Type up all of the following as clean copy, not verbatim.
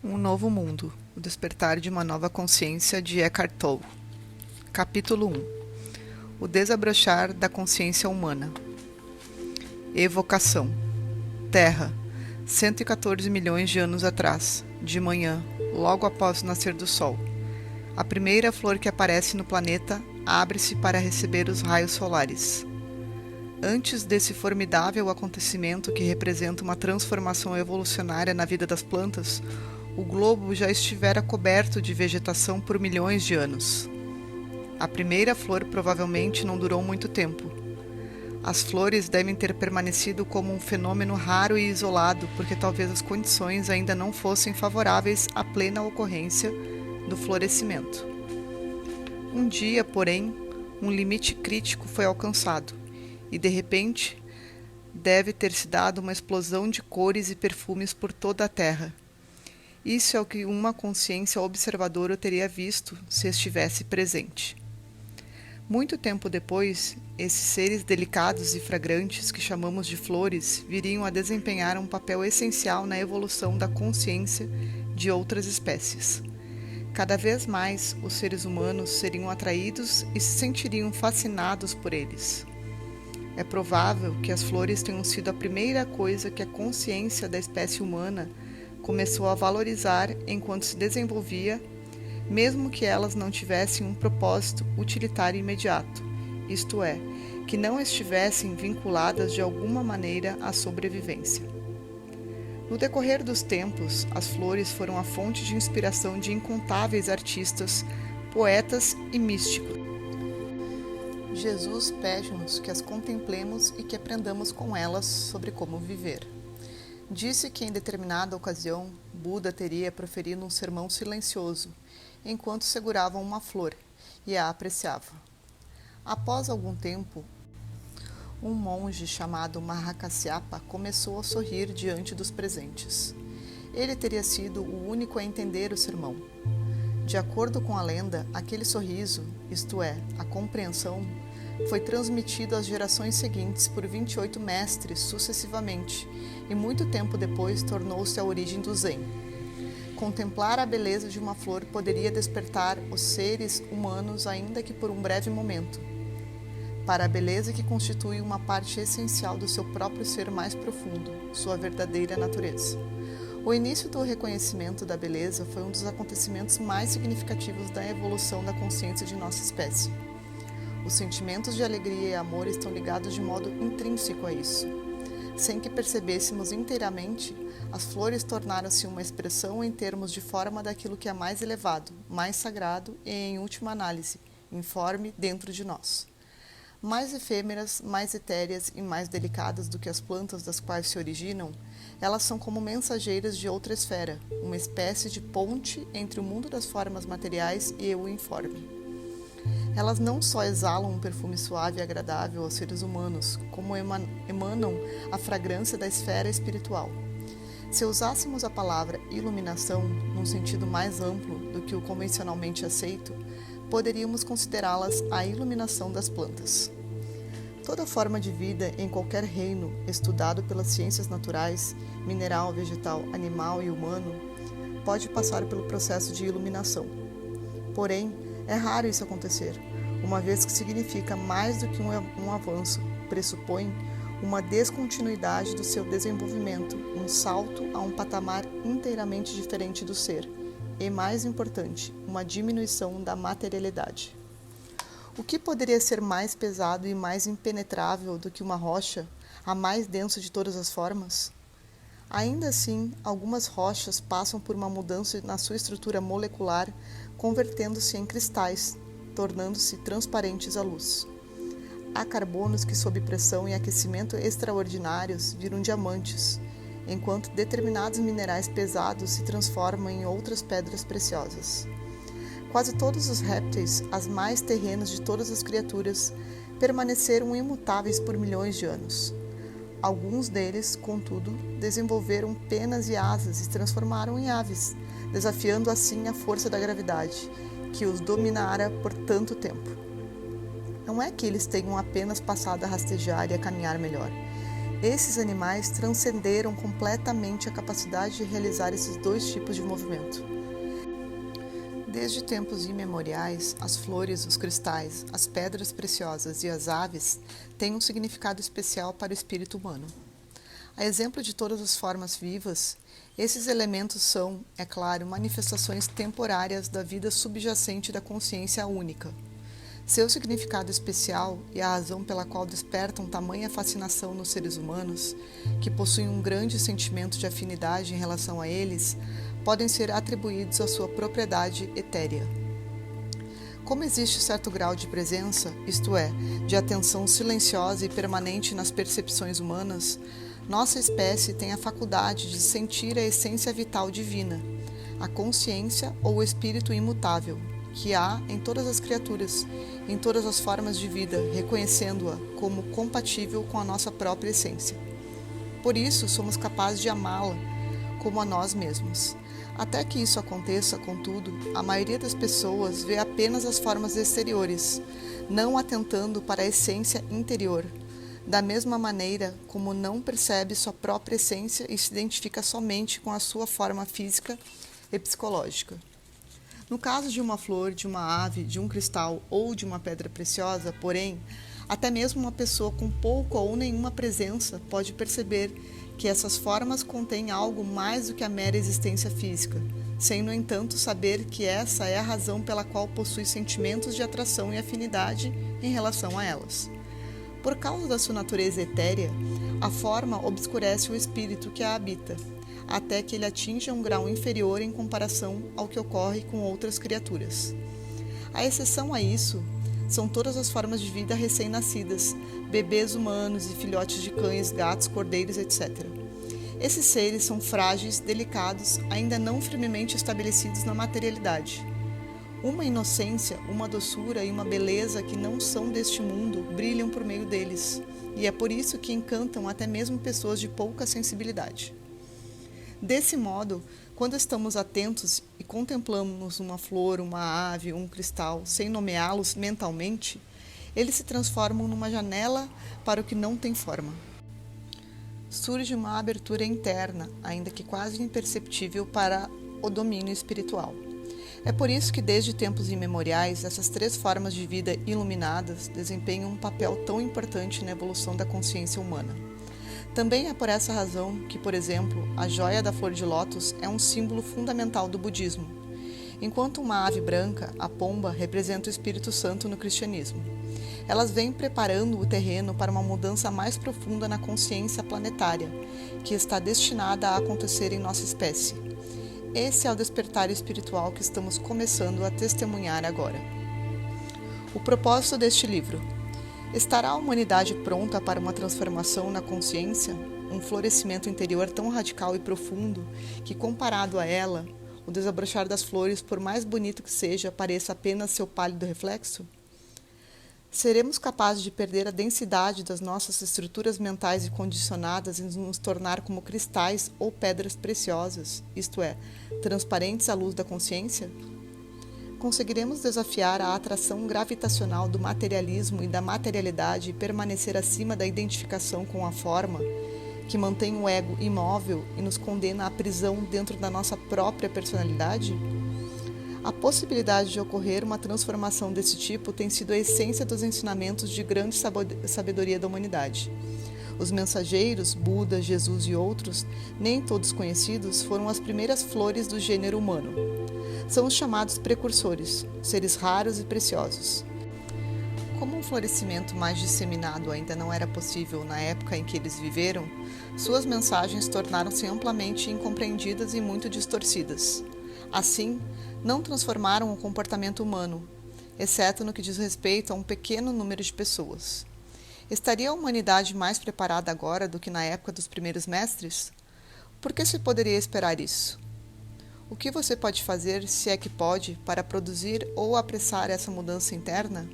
Um novo mundo, o despertar de uma nova consciência de Eckhart Tolle. Capítulo 1. O desabrochar da consciência humana. Evocação. Terra, 114 milhões de anos atrás, de manhã, logo após o nascer do Sol. A primeira flor que aparece no planeta abre-se para receber os raios solares. Antes desse formidável acontecimento que representa uma transformação evolucionária na vida das plantas, o globo já estivera coberto de vegetação por milhões de anos. A primeira flor provavelmente não durou muito tempo. As flores devem ter permanecido como um fenômeno raro e isolado, porque talvez as condições ainda não fossem favoráveis à plena ocorrência do florescimento. Um dia, porém, um limite crítico foi alcançado, e de repente deve ter se dado uma explosão de cores e perfumes por toda a terra. Isso é o que uma consciência observadora teria visto se estivesse presente. Muito tempo depois, esses seres delicados e fragrantes que chamamos de flores viriam a desempenhar um papel essencial na evolução da consciência de outras espécies. Cada vez mais, os seres humanos seriam atraídos e se sentiriam fascinados por eles. É provável que as flores tenham sido a primeira coisa que a consciência da espécie humana começou a valorizar enquanto se desenvolvia, mesmo que elas não tivessem um propósito utilitário imediato, isto é, que não estivessem vinculadas de alguma maneira à sobrevivência. No decorrer dos tempos, as flores foram a fonte de inspiração de incontáveis artistas, poetas e místicos. Jesus pede-nos que as contemplemos e que aprendamos com elas sobre como viver. Disse que em determinada ocasião, Buda teria proferido um sermão silencioso, enquanto seguravam uma flor, e a apreciava. Após algum tempo, um monge chamado Mahakasyapa começou a sorrir diante dos presentes. Ele teria sido o único a entender o sermão. De acordo com a lenda, aquele sorriso, isto é, a compreensão, foi transmitido às gerações seguintes por 28 mestres sucessivamente, e muito tempo depois tornou-se a origem do Zen. Contemplar a beleza de uma flor poderia despertar os seres humanos, ainda que por um breve momento, para a beleza que constitui uma parte essencial do seu próprio ser mais profundo, sua verdadeira natureza. O início do reconhecimento da beleza foi um dos acontecimentos mais significativos da evolução da consciência de nossa espécie. Os sentimentos de alegria e amor estão ligados de modo intrínseco a isso. Sem que percebêssemos inteiramente, as flores tornaram-se uma expressão em termos de forma daquilo que é mais elevado, mais sagrado e, em última análise, informe dentro de nós. Mais efêmeras, mais etéreas e mais delicadas do que as plantas das quais se originam, elas são como mensageiras de outra esfera, uma espécie de ponte entre o mundo das formas materiais e o informe. Elas não só exalam um perfume suave e agradável aos seres humanos, como emanam a fragrância da esfera espiritual. Se usássemos a palavra iluminação num sentido mais amplo do que o convencionalmente aceito, poderíamos considerá-las a iluminação das plantas. Toda forma de vida em qualquer reino estudado pelas ciências naturais, mineral, vegetal, animal e humano, pode passar pelo processo de iluminação. Porém, é raro isso acontecer, uma vez que significa mais do que um avanço, pressupõe uma descontinuidade do seu desenvolvimento, um salto a um patamar inteiramente diferente do ser, e, mais importante, uma diminuição da materialidade. O que poderia ser mais pesado e mais impenetrável do que uma rocha, a mais densa de todas as formas? Ainda assim, algumas rochas passam por uma mudança na sua estrutura molecular, convertendo-se em cristais, tornando-se transparentes à luz. Há carbonos que, sob pressão e aquecimento extraordinários, viram diamantes, enquanto determinados minerais pesados se transformam em outras pedras preciosas. Quase todos os répteis, as mais terrenas de todas as criaturas, permaneceram imutáveis por milhões de anos. Alguns deles, contudo, desenvolveram penas e asas e se transformaram em aves, desafiando assim a força da gravidade, que os dominara por tanto tempo. Não é que eles tenham apenas passado a rastejar e a caminhar melhor. esses animais transcenderam completamente a capacidade de realizar esses dois tipos de movimento. Desde tempos imemoriais, as flores, os cristais, as pedras preciosas e as aves têm um significado especial para o espírito humano. A exemplo de todas as formas vivas, esses elementos são, é claro, manifestações temporárias da vida subjacente da consciência única. Seu significado especial e a razão pela qual despertam tamanha fascinação nos seres humanos, que possuem um grande sentimento de afinidade em relação a eles, podem ser atribuídos à sua propriedade etérea. Como existe certo grau de presença, isto é, de atenção silenciosa e permanente nas percepções humanas, nossa espécie tem a faculdade de sentir a essência vital divina, a consciência ou o espírito imutável, que há em todas as criaturas, em todas as formas de vida, reconhecendo-a como compatível com a nossa própria essência. Por isso, somos capazes de amá-la como a nós mesmos. Até que isso aconteça, contudo, a maioria das pessoas vê apenas as formas exteriores, não atentando para a essência interior, da mesma maneira como não percebe sua própria essência e se identifica somente com a sua forma física e psicológica. No caso de uma flor, de uma ave, de um cristal ou de uma pedra preciosa, porém, até mesmo uma pessoa com pouca ou nenhuma presença pode perceber que essas formas contêm algo mais do que a mera existência física, sem, no entanto, saber que essa é a razão pela qual possui sentimentos de atração e afinidade em relação a elas. Por causa da sua natureza etérea, a forma obscurece o espírito que a habita, até que ele atinja um grau inferior em comparação ao que ocorre com outras criaturas. A exceção a isso são todas as formas de vida recém-nascidas, bebês humanos e filhotes de cães, gatos, cordeiros, etc. Esses seres são frágeis, delicados, ainda não firmemente estabelecidos na materialidade. Uma inocência, uma doçura e uma beleza que não são deste mundo brilham por meio deles, e é por isso que encantam até mesmo pessoas de pouca sensibilidade. Desse modo, quando estamos atentos e contemplamos uma flor, uma ave, um cristal, sem nomeá-los mentalmente, eles se transformam numa janela para o que não tem forma. Surge uma abertura interna, ainda que quase imperceptível, para o domínio espiritual. É por isso que, desde tempos imemoriais, essas três formas de vida iluminadas desempenham um papel tão importante na evolução da consciência humana. Também é por essa razão que, por exemplo, a joia da flor de lótus é um símbolo fundamental do budismo, enquanto uma ave branca, a pomba, representa o Espírito Santo no cristianismo. Elas vêm preparando o terreno para uma mudança mais profunda na consciência planetária, que está destinada a acontecer em nossa espécie. Esse é o despertar espiritual que estamos começando a testemunhar agora. O propósito deste livro: estará a humanidade pronta para uma transformação na consciência, um florescimento interior tão radical e profundo que, comparado a ela, o desabrochar das flores, por mais bonito que seja, pareça apenas seu pálido reflexo? Seremos capazes de perder a densidade das nossas estruturas mentais e condicionadas e nos tornar como cristais ou pedras preciosas, isto é, transparentes à luz da consciência? Conseguiremos desafiar a atração gravitacional do materialismo e da materialidade e permanecer acima da identificação com a forma, que mantém o ego imóvel e nos condena à prisão dentro da nossa própria personalidade? A possibilidade de ocorrer uma transformação desse tipo tem sido a essência dos ensinamentos de grande sabedoria da humanidade. Os mensageiros, Buda, Jesus e outros, nem todos conhecidos, foram as primeiras flores do gênero humano. São os chamados precursores, seres raros e preciosos. Como um florescimento mais disseminado ainda não era possível na época em que eles viveram, suas mensagens tornaram-se amplamente incompreendidas e muito distorcidas. Assim, não transformaram o comportamento humano, exceto no que diz respeito a um pequeno número de pessoas. Estaria a humanidade mais preparada agora do que na época dos primeiros mestres? Por que se poderia esperar isso? O que você pode fazer, se é que pode, para produzir ou apressar essa mudança interna?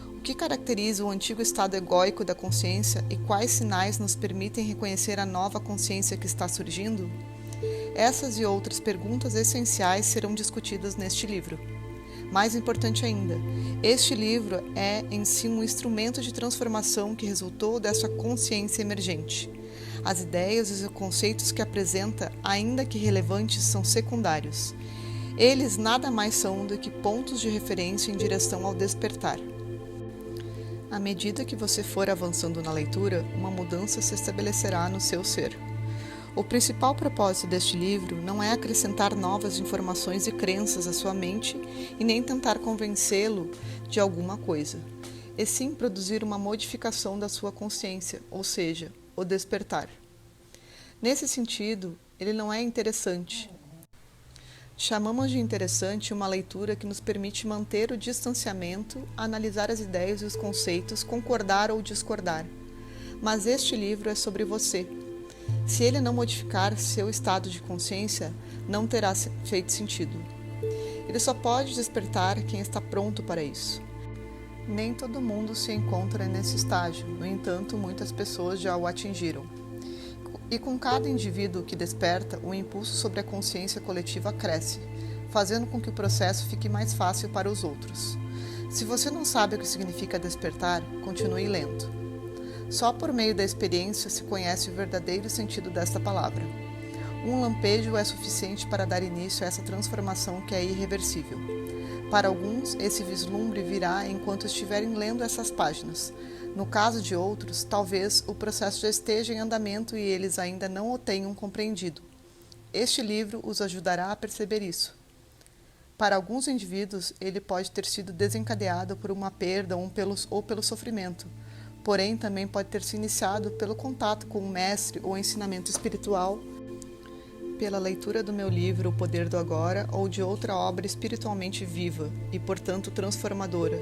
O que caracteriza o antigo estado egóico da consciência e quais sinais nos permitem reconhecer a nova consciência que está surgindo? Essas e outras perguntas essenciais serão discutidas neste livro. Mais importante ainda, este livro é em si um instrumento de transformação que resultou dessa consciência emergente. As ideias e os conceitos que apresenta, ainda que relevantes, são secundários. Eles nada mais são do que pontos de referência em direção ao despertar. À medida que você for avançando na leitura, uma mudança se estabelecerá no seu ser. O principal propósito deste livro não é acrescentar novas informações e crenças à sua mente e nem tentar convencê-lo de alguma coisa, e sim produzir uma modificação da sua consciência, ou seja, o despertar. Nesse sentido, ele não é interessante. Chamamos de interessante uma leitura que nos permite manter o distanciamento, analisar as ideias e os conceitos, concordar ou discordar. Mas este livro é sobre você. Se ele não modificar seu estado de consciência, não terá feito sentido. Ele só pode despertar quem está pronto para isso. Nem todo mundo se encontra nesse estágio, no entanto, muitas pessoas já o atingiram. E com cada indivíduo que desperta, o impulso sobre a consciência coletiva cresce, fazendo com que o processo fique mais fácil para os outros. Se você não sabe o que significa despertar, continue lendo. Só por meio da experiência se conhece o verdadeiro sentido desta palavra. Um lampejo é suficiente para dar início a essa transformação que é irreversível. Para alguns, esse vislumbre virá enquanto estiverem lendo essas páginas. No caso de outros, talvez o processo já esteja em andamento e eles ainda não o tenham compreendido. Este livro os ajudará a perceber isso. Para alguns indivíduos, ele pode ter sido desencadeado por uma perda ou pelo sofrimento, porém também pode ter se iniciado pelo contato com um mestre ou ensinamento espiritual, pela leitura do meu livro O Poder do Agora ou de outra obra espiritualmente viva e, portanto, transformadora,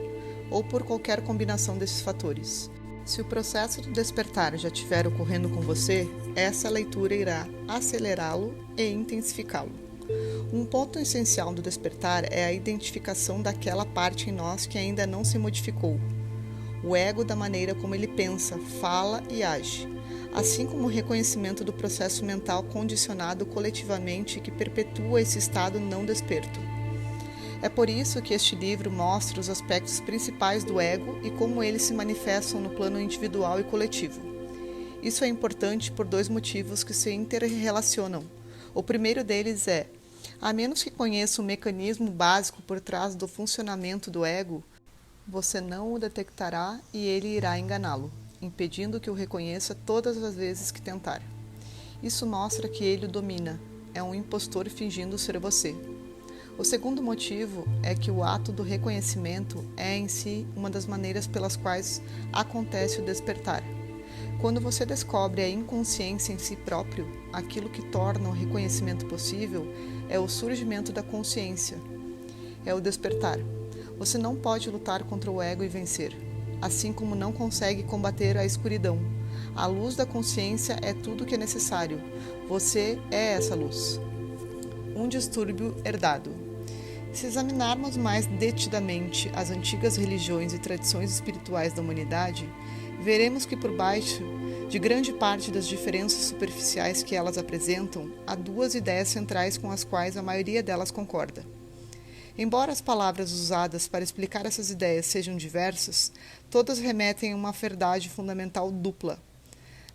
ou por qualquer combinação desses fatores. Se o processo do despertar já estiver ocorrendo com você, essa leitura irá acelerá-lo e intensificá-lo. Um ponto essencial do despertar é a identificação daquela parte em nós que ainda não se modificou. O ego da maneira como ele pensa, fala e age, assim como o reconhecimento do processo mental condicionado coletivamente que perpetua esse estado não desperto. É por isso que este livro mostra os aspectos principais do ego e como eles se manifestam no plano individual e coletivo. Isso é importante por dois motivos que se interrelacionam. O primeiro deles é, a menos que conheça o mecanismo básico por trás do funcionamento do ego, você não o detectará e ele irá enganá-lo, impedindo que o reconheça todas as vezes que tentar. Isso mostra que ele o domina, é um impostor fingindo ser você. O segundo motivo é que o ato do reconhecimento é em si uma das maneiras pelas quais acontece o despertar. Quando você descobre a inconsciência em si próprio, aquilo que torna o reconhecimento possível é o surgimento da consciência, é o despertar. Você não pode lutar contra o ego e vencer, assim como não consegue combater a escuridão. A luz da consciência é tudo o que é necessário. Você é essa luz. Um distúrbio herdado. Se examinarmos mais detidamente as antigas religiões e tradições espirituais da humanidade, veremos que por baixo de grande parte das diferenças superficiais que elas apresentam, há duas ideias centrais com as quais a maioria delas concorda. Embora as palavras usadas para explicar essas ideias sejam diversas, todas remetem a uma verdade fundamental dupla.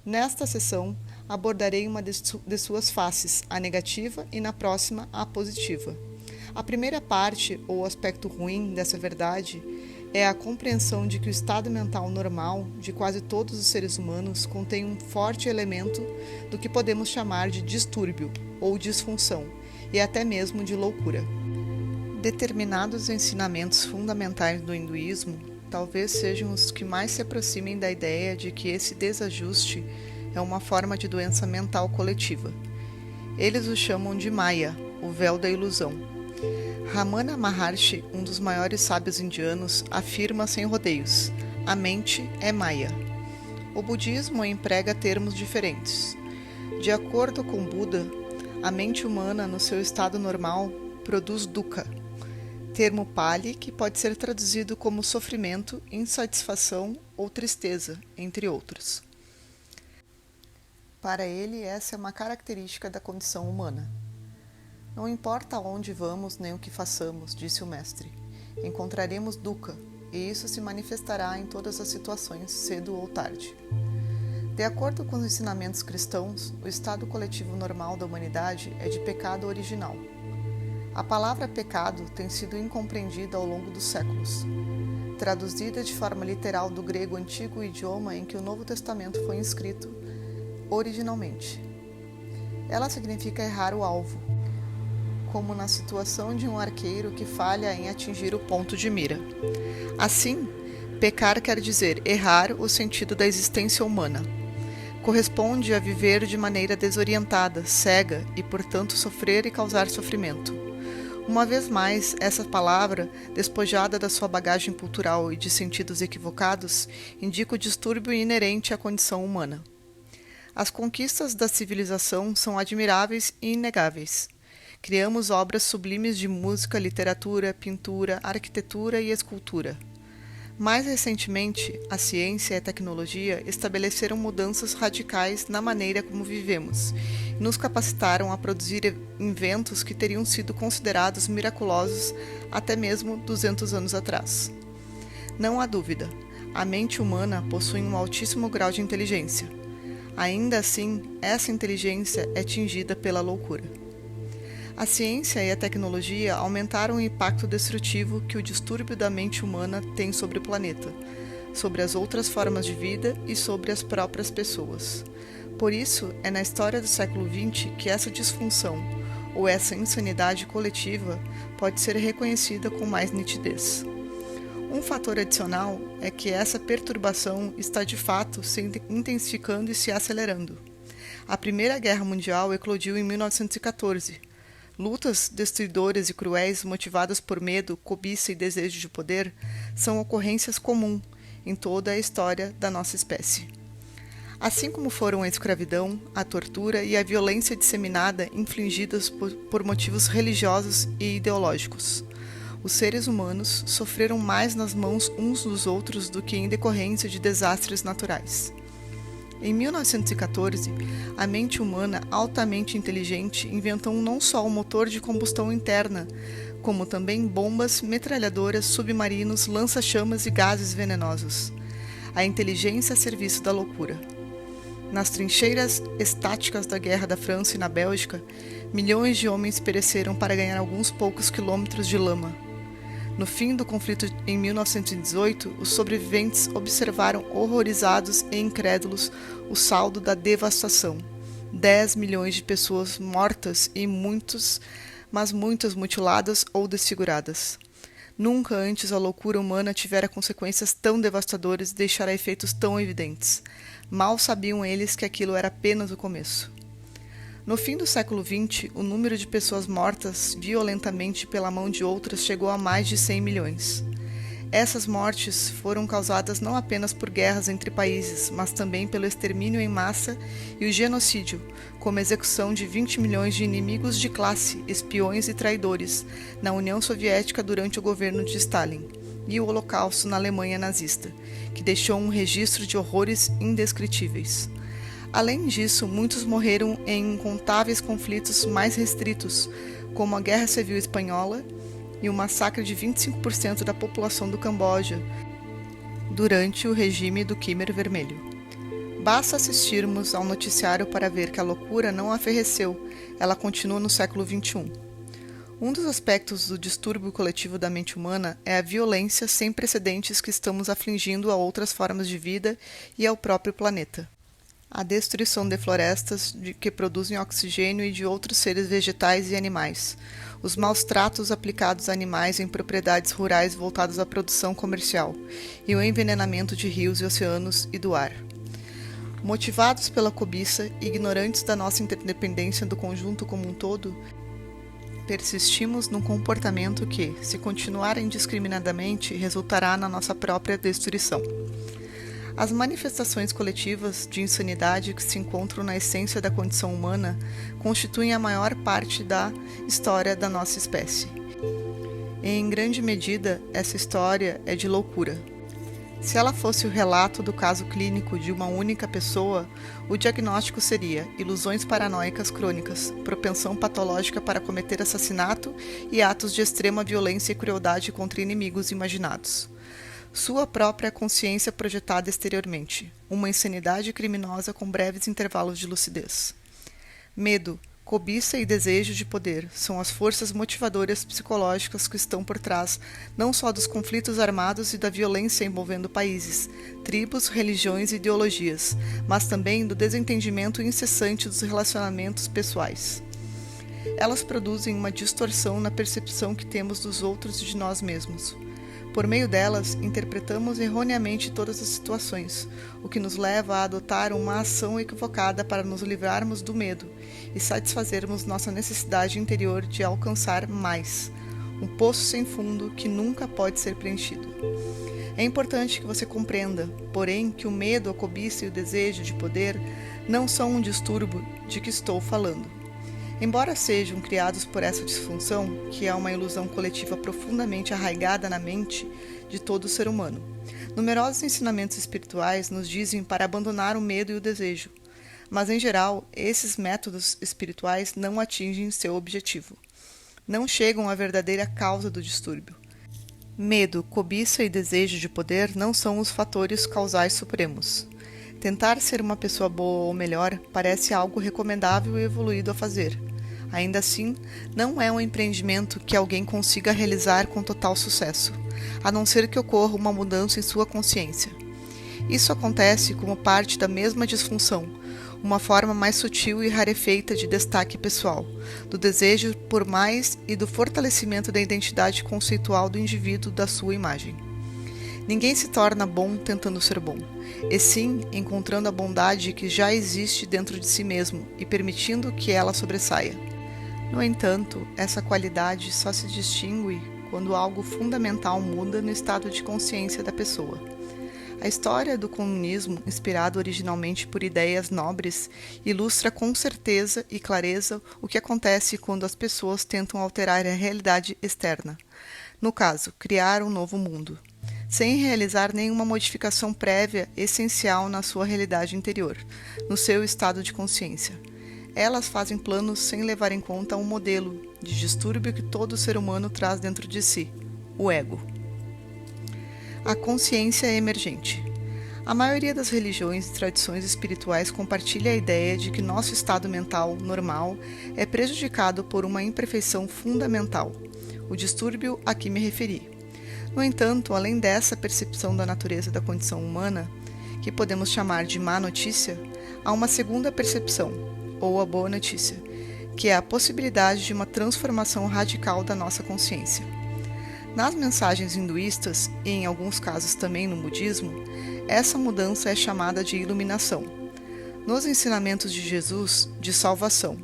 Nesta sessão, abordarei uma de suas faces, a negativa, e na próxima, a positiva. A primeira parte, ou aspecto ruim dessa verdade, é a compreensão de que o estado mental normal de quase todos os seres humanos contém um forte elemento do que podemos chamar de distúrbio ou disfunção, e até mesmo de loucura. Determinados ensinamentos fundamentais do hinduísmo talvez sejam os que mais se aproximem da ideia de que esse desajuste é uma forma de doença mental coletiva. Eles o chamam de Maya, o véu da ilusão. Ramana Maharshi, um dos maiores sábios indianos, afirma sem rodeios: a mente é Maya. O budismo emprega termos diferentes. De acordo com Buda, a mente humana, no seu estado normal, produz dukkha, termo Pali que pode ser traduzido como sofrimento, insatisfação ou tristeza, entre outros. Para ele, essa é uma característica da condição humana. Não importa aonde vamos nem o que façamos, disse o mestre, encontraremos dukkha, e isso se manifestará em todas as situações, cedo ou tarde. De acordo com os ensinamentos cristãos, o estado coletivo normal da humanidade é de pecado original. A palavra pecado tem sido incompreendida ao longo dos séculos. Traduzida de forma literal do grego antigo, idioma em que o Novo Testamento foi escrito originalmente. Ela significa errar o alvo, como na situação de um arqueiro que falha em atingir o ponto de mira. Assim, pecar quer dizer errar o sentido da existência humana. Corresponde a viver de maneira desorientada, cega e, portanto, sofrer e causar sofrimento. Uma vez mais, essa palavra, despojada da sua bagagem cultural e de sentidos equivocados, indica o distúrbio inerente à condição humana. As conquistas da civilização são admiráveis e inegáveis. Criamos obras sublimes de música, literatura, pintura, arquitetura e escultura. Mais recentemente, a ciência e a tecnologia estabeleceram mudanças radicais na maneira como vivemos e nos capacitaram a produzir inventos que teriam sido considerados miraculosos até mesmo 200 anos atrás. Não há dúvida, a mente humana possui um altíssimo grau de inteligência. Ainda assim, essa inteligência é tingida pela loucura. A ciência e a tecnologia aumentaram o impacto destrutivo que o distúrbio da mente humana tem sobre o planeta, sobre as outras formas de vida e sobre as próprias pessoas. Por isso, é na história do século XX que essa disfunção, ou essa insanidade coletiva, pode ser reconhecida com mais nitidez. Um fator adicional é que essa perturbação está de fato se intensificando e se acelerando. A Primeira Guerra Mundial eclodiu em 1914. Lutas destruidoras e cruéis motivadas por medo, cobiça e desejo de poder são ocorrências comuns em toda a história da nossa espécie. Assim como foram a escravidão, a tortura e a violência disseminada infligidas por motivos religiosos e ideológicos, os seres humanos sofreram mais nas mãos uns dos outros do que em decorrência de desastres naturais. Em 1914, a mente humana altamente inteligente inventou não só o motor de combustão interna, como também bombas, metralhadoras, submarinos, lança-chamas e gases venenosos. A inteligência a serviço da loucura. Nas trincheiras estáticas da Guerra da França e na Bélgica, milhões de homens pereceram para ganhar alguns poucos quilômetros de lama. No fim do conflito em 1918, os sobreviventes observaram horrorizados e incrédulos o saldo da devastação. 10 milhões de pessoas mortas e muitas mutiladas ou desfiguradas. Nunca antes a loucura humana tivera consequências tão devastadoras e deixara efeitos tão evidentes. Mal sabiam eles que aquilo era apenas o começo. No fim do século XX, o número de pessoas mortas violentamente pela mão de outras chegou a mais de 100 milhões. Essas mortes foram causadas não apenas por guerras entre países, mas também pelo extermínio em massa e o genocídio, como a execução de 20 milhões de inimigos de classe, espiões e traidores, na União Soviética durante o governo de Stalin, e o Holocausto na Alemanha nazista, que deixou um registro de horrores indescritíveis. Além disso, muitos morreram em incontáveis conflitos mais restritos, como a Guerra Civil Espanhola e o massacre de 25% da população do Camboja durante o regime do Khmer Vermelho. Basta assistirmos ao noticiário para ver que a loucura não aferreceu, ela continua no século XXI. Um dos aspectos do distúrbio coletivo da mente humana é a violência sem precedentes que estamos afligindo a outras formas de vida e ao próprio planeta. A destruição de florestas que produzem oxigênio e de outros seres vegetais e animais, os maus tratos aplicados a animais em propriedades rurais voltadas à produção comercial e o envenenamento de rios e oceanos e do ar. Motivados pela cobiça e ignorantes da nossa interdependência do conjunto como um todo, persistimos num comportamento que, se continuar indiscriminadamente, resultará na nossa própria destruição. As manifestações coletivas de insanidade que se encontram na essência da condição humana constituem a maior parte da história da nossa espécie. E, em grande medida, essa história é de loucura. Se ela fosse o relato do caso clínico de uma única pessoa, o diagnóstico seria ilusões paranoicas crônicas, propensão patológica para cometer assassinato e atos de extrema violência e crueldade contra inimigos imaginados. sua própria consciência projetada exteriormente, uma insanidade criminosa com breves intervalos de lucidez. Medo, cobiça e desejo de poder são as forças motivadoras psicológicas que estão por trás não só dos conflitos armados e da violência envolvendo países, tribos, religiões e ideologias, mas também do desentendimento incessante dos relacionamentos pessoais. Elas produzem uma distorção na percepção que temos dos outros e de nós mesmos. Por meio delas, interpretamos erroneamente todas as situações, o que nos leva a adotar uma ação equivocada para nos livrarmos do medo e satisfazermos nossa necessidade interior de alcançar mais, um poço sem fundo que nunca pode ser preenchido. É importante que você compreenda, porém, que o medo, a cobiça e o desejo de poder não são um distúrbio de que estou falando. Embora sejam criados por essa disfunção, que é uma ilusão coletiva profundamente arraigada na mente de todo ser humano, numerosos ensinamentos espirituais nos dizem para abandonar o medo e o desejo, mas em geral, esses métodos espirituais não atingem seu objetivo. Não chegam à verdadeira causa do distúrbio. Medo, cobiça e desejo de poder não são os fatores causais supremos. Tentar ser uma pessoa boa ou melhor parece algo recomendável e evoluído a fazer. Ainda assim, não é um empreendimento que alguém consiga realizar com total sucesso, a não ser que ocorra uma mudança em sua consciência. Isso acontece como parte da mesma disfunção, uma forma mais sutil e rarefeita de destaque pessoal, do desejo por mais e do fortalecimento da identidade conceitual do indivíduo da sua imagem. Ninguém se torna bom tentando ser bom, e sim encontrando a bondade que já existe dentro de si mesmo e permitindo que ela sobressaia. No entanto, essa qualidade só se distingue quando algo fundamental muda no estado de consciência da pessoa. A história do comunismo, inspirado originalmente por ideias nobres, ilustra com certeza e clareza o que acontece quando as pessoas tentam alterar a realidade externa. No caso, criar um novo mundo, sem realizar nenhuma modificação prévia essencial na sua realidade interior, no seu estado de consciência. Elas fazem planos sem levar em conta um modelo de distúrbio que todo ser humano traz dentro de si, o ego. A consciência emergente. A maioria das religiões e tradições espirituais compartilha a ideia de que nosso estado mental normal é prejudicado por uma imperfeição fundamental, o distúrbio a que me referi. No entanto, além dessa percepção da natureza da condição humana, que podemos chamar de má notícia, há uma segunda percepção, ou a boa notícia, que é a possibilidade de uma transformação radical da nossa consciência. Nas mensagens hinduístas, e em alguns casos também no budismo, essa mudança é chamada de iluminação. Nos ensinamentos de Jesus, de salvação.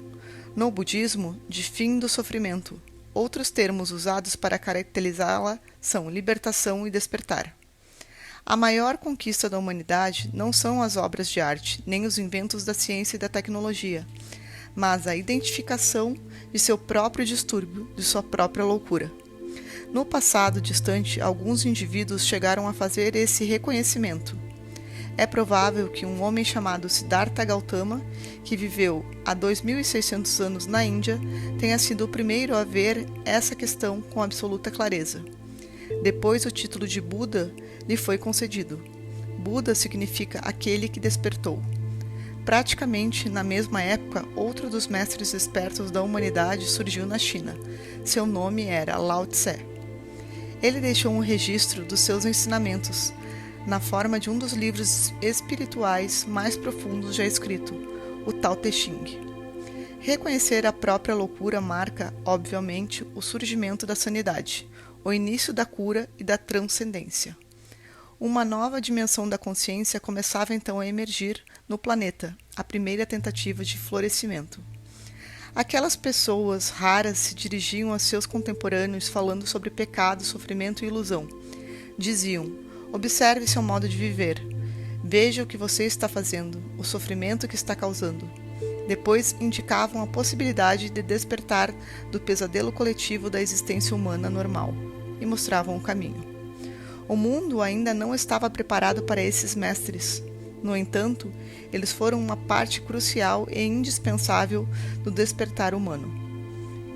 No budismo, de fim do sofrimento. Outros termos usados para caracterizá-la são libertação e despertar. A maior conquista da humanidade não são as obras de arte, nem os inventos da ciência e da tecnologia, mas a identificação de seu próprio distúrbio, de sua própria loucura. No passado distante, alguns indivíduos chegaram a fazer esse reconhecimento. É provável que um homem chamado Siddhartha Gautama, que viveu há 2.600 anos na Índia, tenha sido o primeiro a ver essa questão com absoluta clareza. Depois, o título de Buda lhe foi concedido. Buda significa aquele que despertou. Praticamente na mesma época, outro dos mestres espertos da humanidade surgiu na China. Seu nome era Lao Tse. Ele deixou um registro dos seus ensinamentos, na forma de um dos livros espirituais mais profundos já escrito, o Tao Te Ching. Reconhecer a própria loucura marca, obviamente, o surgimento da sanidade, o início da cura e da transcendência. Uma nova dimensão da consciência começava então a emergir no planeta, a primeira tentativa de florescimento. Aquelas pessoas raras se dirigiam a seus contemporâneos falando sobre pecado, sofrimento e ilusão. Diziam: observe seu modo de viver, veja o que você está fazendo, o sofrimento que está causando. Depois indicavam a possibilidade de despertar do pesadelo coletivo da existência humana normal e mostravam o caminho. O mundo ainda não estava preparado para esses mestres. No entanto, eles foram uma parte crucial e indispensável do despertar humano.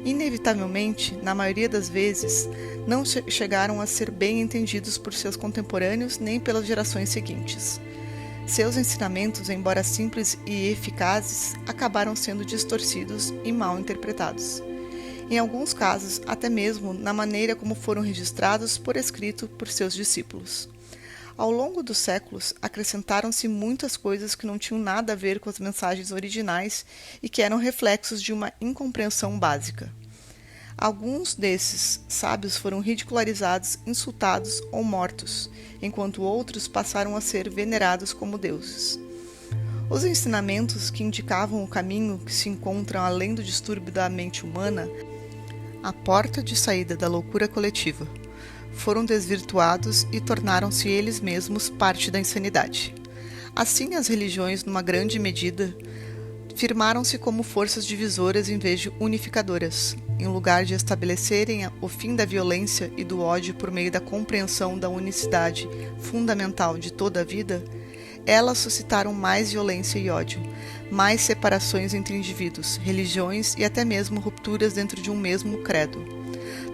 Inevitavelmente, na maioria das vezes, não chegaram a ser bem entendidos por seus contemporâneos nem pelas gerações seguintes. Seus ensinamentos, embora simples e eficazes, acabaram sendo distorcidos e mal interpretados. Em alguns casos, até mesmo na maneira como foram registrados por escrito por seus discípulos. Ao longo dos séculos, acrescentaram-se muitas coisas que não tinham nada a ver com as mensagens originais e que eram reflexos de uma incompreensão básica. Alguns desses sábios foram ridicularizados, insultados ou mortos, enquanto outros passaram a ser venerados como deuses. Os ensinamentos que indicavam o caminho que se encontra além do distúrbio da mente humana, a porta de saída da loucura coletiva, foram desvirtuados e tornaram-se eles mesmos parte da insanidade. Assim, as religiões, numa grande medida, firmaram-se como forças divisoras em vez de unificadoras. Em lugar de estabelecerem o fim da violência e do ódio por meio da compreensão da unicidade fundamental de toda a vida, elas suscitaram mais violência e ódio, mais separações entre indivíduos, religiões e até mesmo rupturas dentro de um mesmo credo.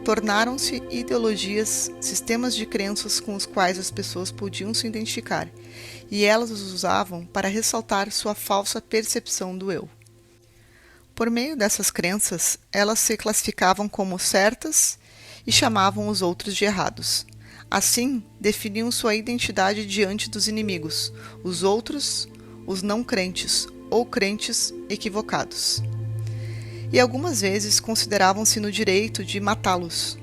Tornaram-se ideologias, sistemas de crenças com os quais as pessoas podiam se identificar, e elas os usavam para ressaltar sua falsa percepção do eu. Por meio dessas crenças, elas se classificavam como certas e chamavam os outros de errados. Assim, definiam sua identidade diante dos inimigos, os outros, os não crentes ou crentes equivocados. E algumas vezes consideravam-se no direito de matá-los.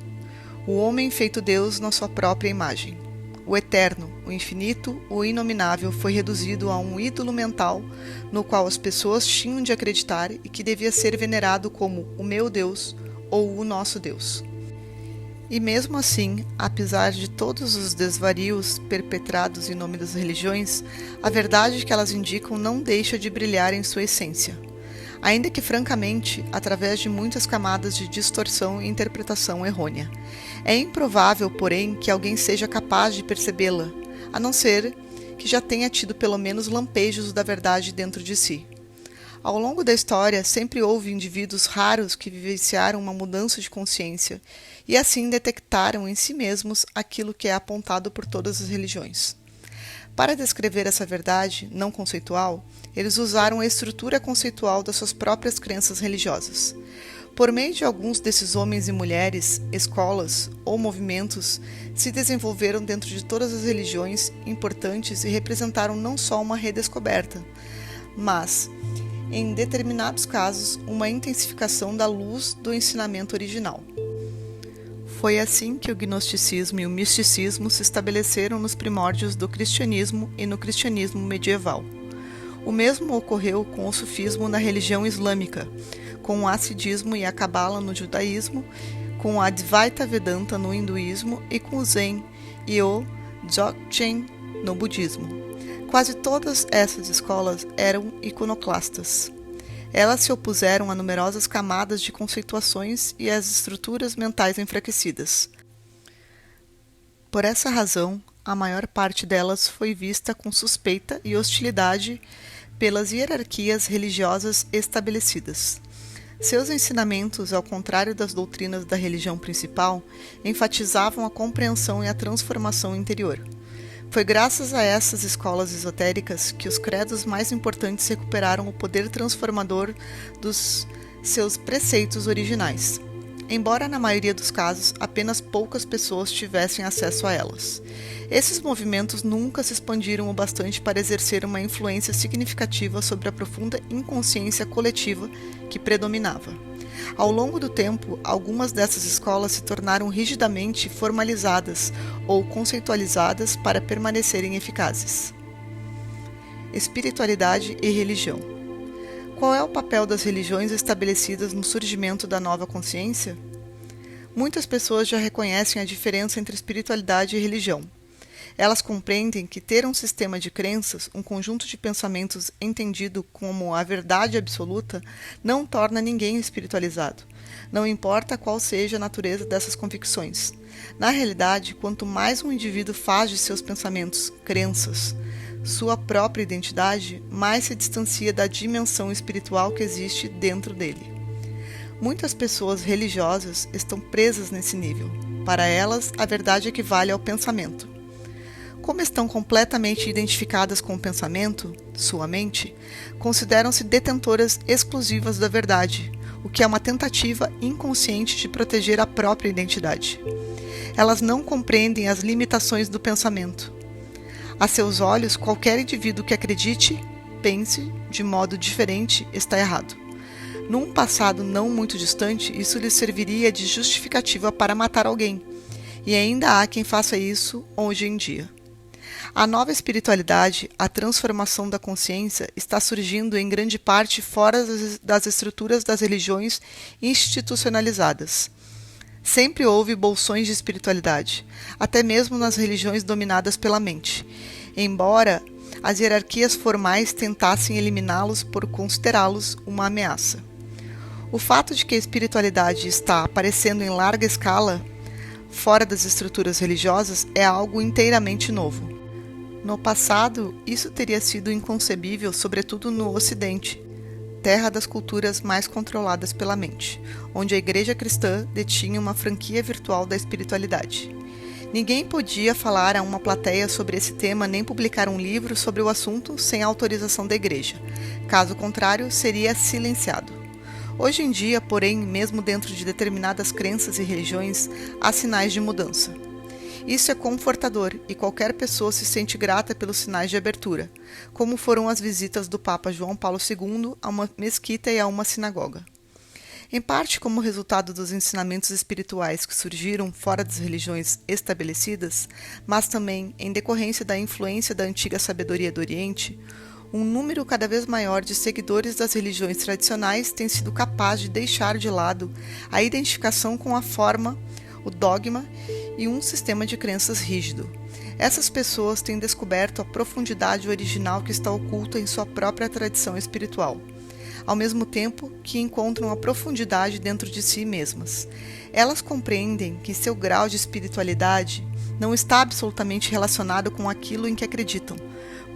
O homem feito Deus na sua própria imagem. O eterno, o infinito, o inominável foi reduzido a um ídolo mental no qual as pessoas tinham de acreditar e que devia ser venerado como o meu Deus ou o nosso Deus. E mesmo assim, apesar de todos os desvarios perpetrados em nome das religiões, a verdade que elas indicam não deixa de brilhar em sua essência. Ainda que francamente, através de muitas camadas de distorção e interpretação errônea. É improvável, porém, que alguém seja capaz de percebê-la, a não ser que já tenha tido pelo menos lampejos da verdade dentro de si. Ao longo da história, sempre houve indivíduos raros que vivenciaram uma mudança de consciência e assim detectaram em si mesmos aquilo que é apontado por todas as religiões. Para descrever essa verdade não conceitual, eles usaram a estrutura conceitual das suas próprias crenças religiosas. Por meio de alguns desses homens e mulheres, escolas ou movimentos se desenvolveram dentro de todas as religiões importantes e representaram não só uma redescoberta, mas, em determinados casos, uma intensificação da luz do ensinamento original. Foi assim que o gnosticismo e o misticismo se estabeleceram nos primórdios do cristianismo e no cristianismo medieval. O mesmo ocorreu com o sufismo na religião islâmica, com o hassidismo e a cabala no judaísmo, com o Advaita Vedanta no hinduísmo e com o Zen e o Dzogchen no budismo. Quase todas essas escolas eram iconoclastas. Elas se opuseram a numerosas camadas de conceituações e às estruturas mentais enfraquecidas. Por essa razão, a maior parte delas foi vista com suspeita e hostilidade pelas hierarquias religiosas estabelecidas. Seus ensinamentos, ao contrário das doutrinas da religião principal, enfatizavam a compreensão e a transformação interior. Foi graças a essas escolas esotéricas que os credos mais importantes recuperaram o poder transformador dos seus preceitos originais, embora na maioria dos casos apenas poucas pessoas tivessem acesso a elas. Esses movimentos nunca se expandiram o bastante para exercer uma influência significativa sobre a profunda inconsciência coletiva que predominava. Ao longo do tempo, algumas dessas escolas se tornaram rigidamente formalizadas ou conceitualizadas para permanecerem eficazes. Espiritualidade e religião. Qual é o papel das religiões estabelecidas no surgimento da nova consciência? Muitas pessoas já reconhecem a diferença entre espiritualidade e religião. Elas compreendem que ter um sistema de crenças, um conjunto de pensamentos entendido como a verdade absoluta, não torna ninguém espiritualizado. Não importa qual seja a natureza dessas convicções. Na realidade, quanto mais um indivíduo faz de seus pensamentos, crenças, sua própria identidade, mais se distancia da dimensão espiritual que existe dentro dele. Muitas pessoas religiosas estão presas nesse nível. Para elas, a verdade equivale ao pensamento. Como estão completamente identificadas com o pensamento, sua mente, consideram-se detentoras exclusivas da verdade, o que é uma tentativa inconsciente de proteger a própria identidade. Elas não compreendem as limitações do pensamento. A seus olhos, qualquer indivíduo que acredite, pense de modo diferente está errado. Num passado não muito distante, isso lhes serviria de justificativa para matar alguém, e ainda há quem faça isso hoje em dia. A nova espiritualidade, a transformação da consciência, está surgindo em grande parte fora das estruturas das religiões institucionalizadas. Sempre houve bolsões de espiritualidade, até mesmo nas religiões dominadas pela mente, embora as hierarquias formais tentassem eliminá-los por considerá-los uma ameaça. O fato de que a espiritualidade está aparecendo em larga escala, fora das estruturas religiosas, é algo inteiramente novo. No passado, isso teria sido inconcebível, sobretudo no Ocidente, terra das culturas mais controladas pela mente, onde a Igreja cristã detinha uma franquia virtual da espiritualidade. Ninguém podia falar a uma plateia sobre esse tema nem publicar um livro sobre o assunto sem autorização da Igreja. Caso contrário, seria silenciado. Hoje em dia, porém, mesmo dentro de determinadas crenças e religiões, há sinais de mudança. Isso é confortador e qualquer pessoa se sente grata pelos sinais de abertura, como foram as visitas do Papa João Paulo II a uma mesquita e a uma sinagoga. Em parte como resultado dos ensinamentos espirituais que surgiram fora das religiões estabelecidas, mas também em decorrência da influência da antiga sabedoria do Oriente, um número cada vez maior de seguidores das religiões tradicionais tem sido capaz de deixar de lado a identificação com a forma, o dogma e um sistema de crenças rígido. Essas pessoas têm descoberto a profundidade original que está oculta em sua própria tradição espiritual, ao mesmo tempo que encontram a profundidade dentro de si mesmas. Elas compreendem que seu grau de espiritualidade não está absolutamente relacionado com aquilo em que acreditam,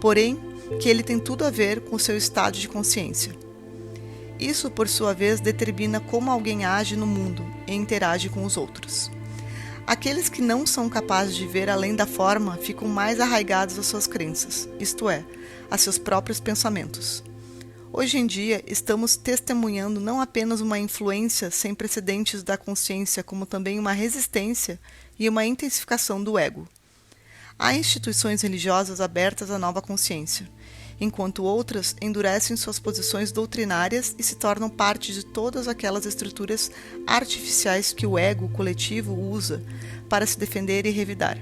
porém que ele tem tudo a ver com seu estado de consciência. Isso, por sua vez, determina como alguém age no mundo e interage com os outros. Aqueles que não são capazes de ver além da forma ficam mais arraigados às suas crenças, isto é, a seus próprios pensamentos. Hoje em dia, estamos testemunhando não apenas uma influência sem precedentes da consciência, como também uma resistência e uma intensificação do ego. Há instituições religiosas abertas à nova consciência, enquanto outras endurecem suas posições doutrinárias e se tornam parte de todas aquelas estruturas artificiais que o ego coletivo usa para se defender e revidar.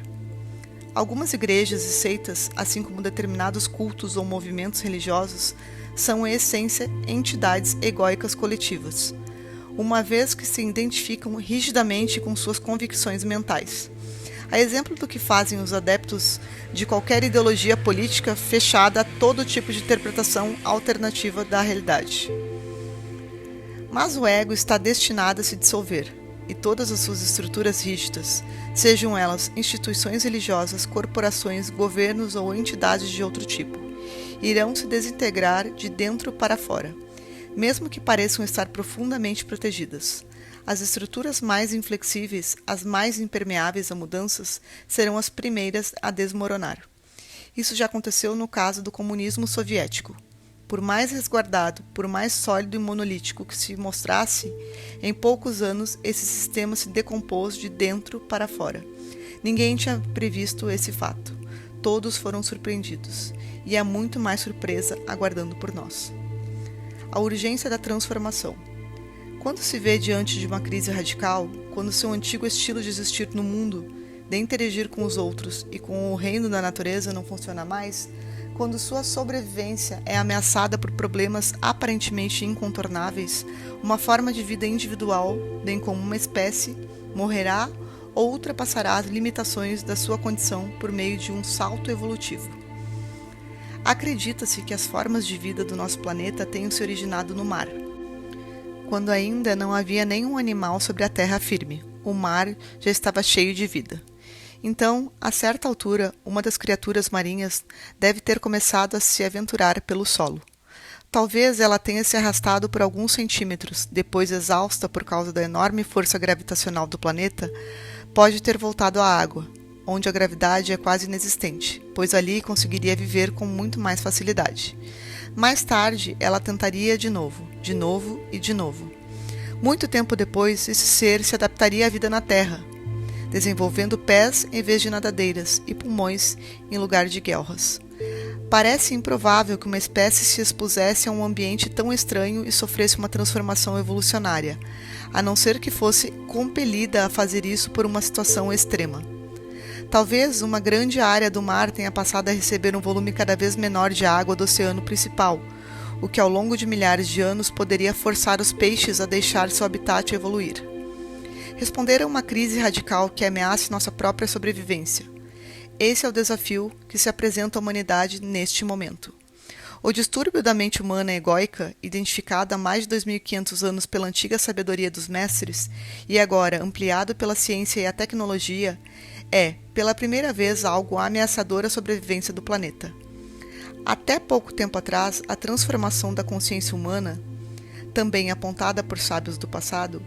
Algumas igrejas e seitas, assim como determinados cultos ou movimentos religiosos, são, em essência, entidades egóicas coletivas, uma vez que se identificam rigidamente com suas convicções mentais. A exemplo do que fazem os adeptos de qualquer ideologia política fechada a todo tipo de interpretação alternativa da realidade. Mas o ego está destinado a se dissolver, e todas as suas estruturas rígidas, sejam elas instituições religiosas, corporações, governos ou entidades de outro tipo, irão se desintegrar de dentro para fora, mesmo que pareçam estar profundamente protegidas. As estruturas mais inflexíveis, as mais impermeáveis a mudanças, serão as primeiras a desmoronar. Isso já aconteceu no caso do comunismo soviético. Por mais resguardado, por mais sólido e monolítico que se mostrasse, em poucos anos esse sistema se decompôs de dentro para fora. Ninguém tinha previsto esse fato. Todos foram surpreendidos, e há muito mais surpresa aguardando por nós. A urgência da transformação. Quando se vê diante de uma crise radical, quando seu antigo estilo de existir no mundo, de interagir com os outros e com o reino da natureza não funciona mais, quando sua sobrevivência é ameaçada por problemas aparentemente incontornáveis, uma forma de vida individual, bem como uma espécie, morrerá ou ultrapassará as limitações da sua condição por meio de um salto evolutivo. Acredita-se que as formas de vida do nosso planeta tenham se originado no mar. Quando ainda não havia nenhum animal sobre a terra firme, o mar já estava cheio de vida. Então, a certa altura, uma das criaturas marinhas deve ter começado a se aventurar pelo solo. talvez ela tenha se arrastado por alguns centímetros, depois exausta por causa da enorme força gravitacional do planeta, pode ter voltado à água, onde a gravidade é quase inexistente, pois ali conseguiria viver com muito mais facilidade. Mais tarde, ela tentaria de novo e de novo. Muito tempo depois, esse ser se adaptaria à vida na Terra, desenvolvendo pés em vez de nadadeiras e pulmões em lugar de guelras. Parece improvável que uma espécie se expusesse a um ambiente tão estranho e sofresse uma transformação evolucionária, a não ser que fosse compelida a fazer isso por uma situação extrema. Talvez uma grande área do mar tenha passado a receber um volume cada vez menor de água do oceano principal, o que ao longo de milhares de anos poderia forçar os peixes a deixar seu habitat evoluir. Responder a uma crise radical que ameace nossa própria sobrevivência. Esse é o desafio que se apresenta à humanidade neste momento. O distúrbio da mente humana egóica, identificado há mais de 2.500 anos pela antiga sabedoria dos mestres e agora ampliado pela ciência e a tecnologia, é, pela primeira vez, algo ameaçador à sobrevivência do planeta. Até pouco tempo atrás, a transformação da consciência humana, também apontada por sábios do passado,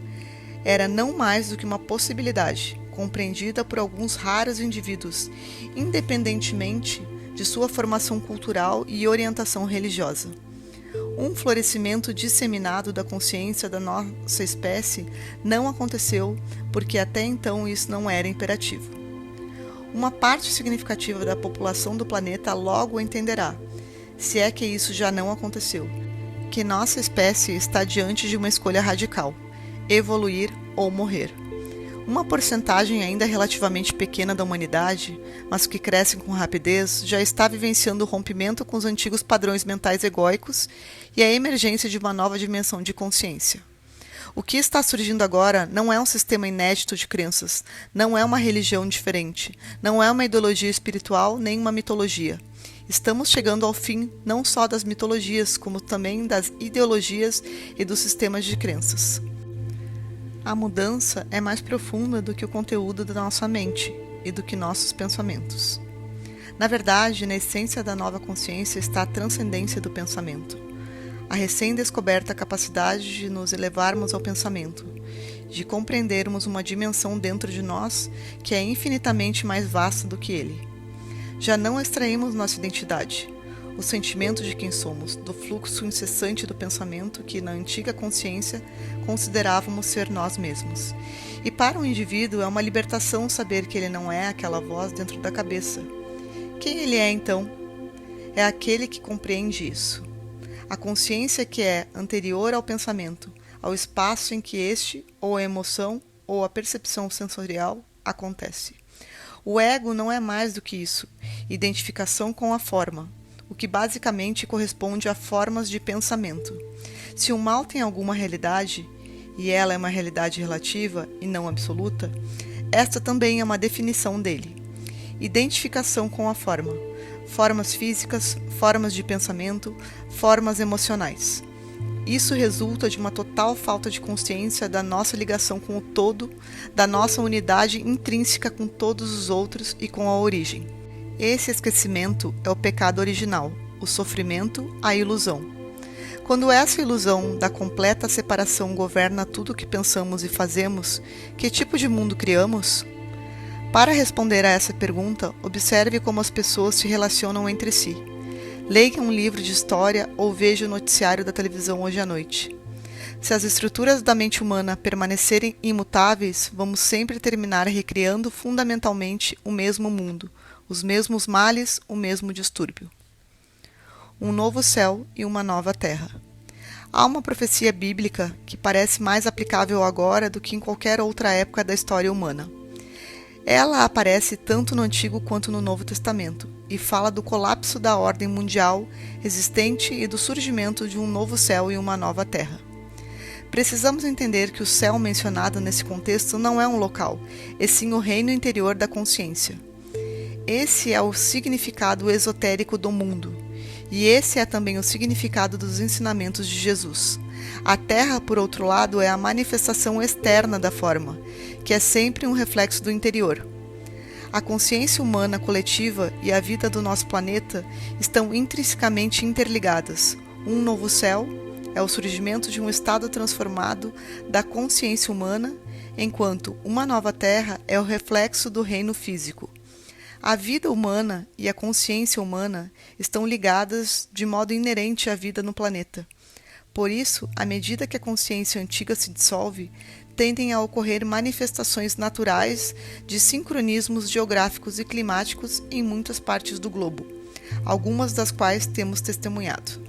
era não mais do que uma possibilidade, compreendida por alguns raros indivíduos, independentemente de sua formação cultural e orientação religiosa. Um florescimento disseminado da consciência da nossa espécie não aconteceu porque até então isso não era imperativo. Uma parte significativa da população do planeta logo entenderá, se é que isso já não aconteceu, que nossa espécie está diante de uma escolha radical: evoluir ou morrer. Uma porcentagem ainda relativamente pequena da humanidade, mas que cresce com rapidez, já está vivenciando o rompimento com os antigos padrões mentais egóicos e a emergência de uma nova dimensão de consciência. O que está surgindo agora não é um sistema inédito de crenças, não é uma religião diferente, não é uma ideologia espiritual nem uma mitologia. Estamos chegando ao fim não só das mitologias, como também das ideologias e dos sistemas de crenças. A mudança é mais profunda do que o conteúdo da nossa mente e do que nossos pensamentos. Na verdade, na essência da nova consciência está a transcendência do pensamento, a recém-descoberta capacidade de nos elevarmos ao pensamento, de compreendermos uma dimensão dentro de nós que é infinitamente mais vasta do que ele. Já não extraímos nossa identidade, o sentimento de quem somos, do fluxo incessante do pensamento que, na antiga consciência, considerávamos ser nós mesmos. E para o indivíduo é uma libertação saber que ele não é aquela voz dentro da cabeça. Quem ele é, então? É aquele que compreende isso. A consciência que é anterior ao pensamento, ao espaço em que este, ou a emoção, ou a percepção sensorial, acontece. O ego não é mais do que isso, identificação com a forma, o que basicamente corresponde a formas de pensamento. Se o mal tem alguma realidade, e ela é uma realidade relativa e não absoluta, esta também é uma definição dele. Identificação com a forma, formas físicas, formas de pensamento, formas emocionais. Isso resulta de uma total falta de consciência da nossa ligação com o todo, da nossa unidade intrínseca com todos os outros e com a origem. Esse esquecimento é o pecado original, o sofrimento, a ilusão. Quando essa ilusão da completa separação governa tudo o que pensamos e fazemos, que tipo de mundo criamos? Para responder a essa pergunta, observe como as pessoas se relacionam entre si. Leia um livro de história ou veja o noticiário da televisão hoje à noite. Se as estruturas da mente humana permanecerem imutáveis, vamos sempre terminar recriando fundamentalmente o mesmo mundo, os mesmos males, o mesmo distúrbio. Um novo céu e uma nova terra. Há uma profecia bíblica que parece mais aplicável agora do que em qualquer outra época da história humana. Ela aparece tanto no Antigo quanto no Novo Testamento e fala do colapso da ordem mundial existente e do surgimento de um novo céu e uma nova terra. Precisamos entender que o céu mencionado nesse contexto não é um local, e sim o reino interior da consciência. Esse é o significado esotérico do mundo, e esse é também o significado dos ensinamentos de Jesus. A Terra, por outro lado, é a manifestação externa da forma, que é sempre um reflexo do interior. A consciência humana coletiva e a vida do nosso planeta estão intrinsecamente interligadas. Um novo céu é o surgimento de um estado transformado da consciência humana, enquanto uma nova terra é o reflexo do reino físico. A vida humana e a consciência humana estão ligadas de modo inerente à vida no planeta. Por isso, à medida que a consciência antiga se dissolve, tendem a ocorrer manifestações naturais de sincronismos geográficos e climáticos em muitas partes do globo, algumas das quais temos testemunhado.